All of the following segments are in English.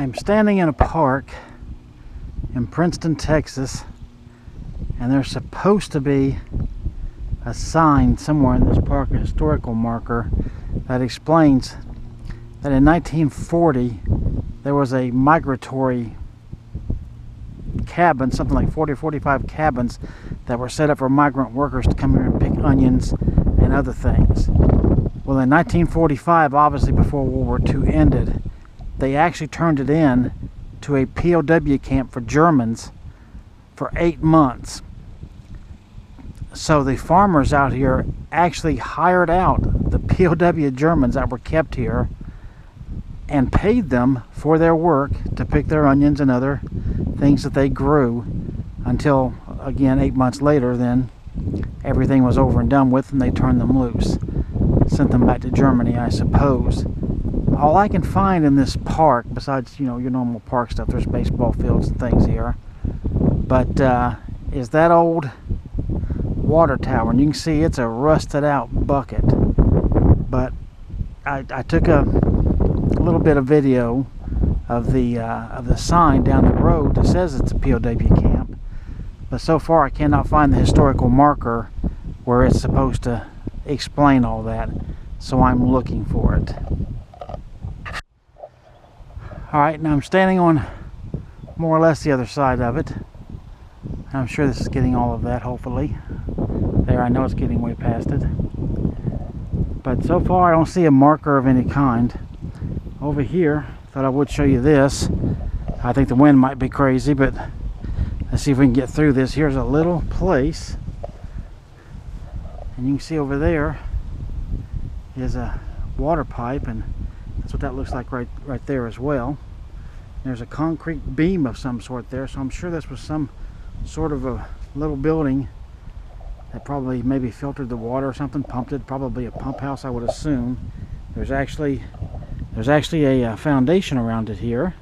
I'm standing in a park in Princeton, Texas, and there's supposed to be a sign somewhere in this park, a historical marker, that explains that in 1940 there was a migratory cabin, something like 40 or 45 cabins that were set up for migrant workers to come here and pick onions and other things. Well, in 1945, obviously before World War II ended, they actually turned it in to a POW camp for Germans for 8 months. So the farmers out here actually hired out the POW Germans that were kept here and paid them for their work to pick their onions and other things that they grew until, again, 8 months later, then everything was over and done with and they turned them loose. Sent them back to Germany, I suppose. All I can find in this park, besides, you know, your normal park stuff, there's baseball fields and things here, but is that old water tower, and you can see it's a rusted out bucket. But I took a little bit of video of the sign down the road that says it's a POW camp, but so far I cannot find the historical marker where it's supposed to explain all that, so I'm looking for it. Alright, now I'm standing on more or less the other side of it. I'm sure this is getting all of that, hopefully. There, I know it's getting way past it. But so far I don't see a marker of any kind. Over here, thought I would show you this. I think the wind might be crazy, but let's see if we can get through this. Here's a little place. And you can see over there is a water pipe, and that's what that looks like right there as well. There's a concrete beam of some sort there, so I'm sure this was some sort of a little building that probably maybe filtered the water or something, pumped it, probably a pump house, I would assume. There's actually a foundation around it here,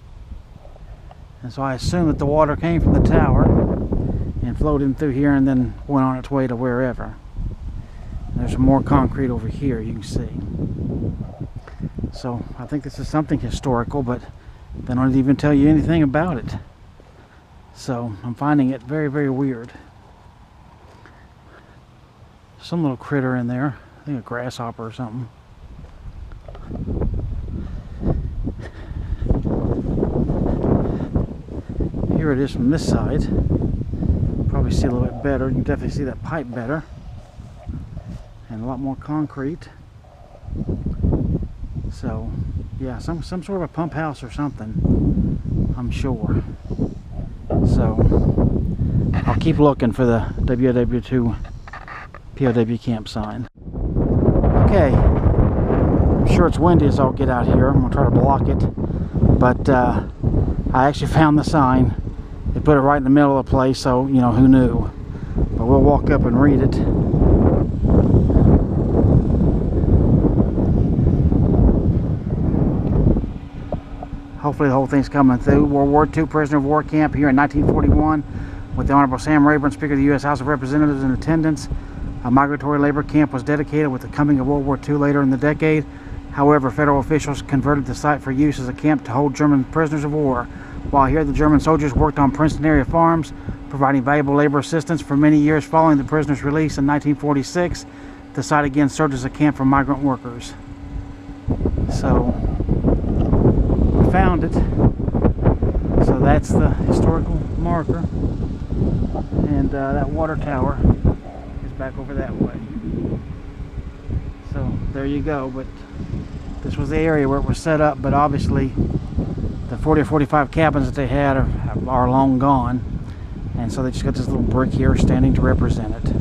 and so I assume that the water came from the tower and flowed in through here and then went on its way to wherever. There's some more concrete over here, you can see. So I think this is something historical, but they don't even tell you anything about it. So I'm finding it very, very weird. Some little critter in there, I think a grasshopper or something. Here it is from this side. Probably see a little bit better. You can definitely see that pipe better. And a lot more concrete. So yeah, some sort of a pump house or something, I'm sure. So I'll keep looking for the WW2 POW camp sign. Okay, I'm sure it's windy as all get out here. I'm gonna try to block it, but I actually found the sign. They put it right in the middle of the place, so you know, who knew. But we'll walk up and read it. Hopefully the whole thing's coming through. World War II prisoner of war camp here in 1941 with the Honorable Sam Rayburn, Speaker of the U.S. House of Representatives, in attendance. A migratory labor camp was dedicated with the coming of World War II later in the decade. However, federal officials converted the site for use as a camp to hold German prisoners of war. While here, the German soldiers worked on Princeton area farms, providing valuable labor assistance for many years following the prisoners' release in 1946. The site again served as a camp for migrant workers. So found it. So that's the historical marker, and that water tower is back over that way. So there you go. But this was the area where it was set up, but obviously the 40 or 45 cabins that they had are long gone, and so they just got this little brick here standing to represent it.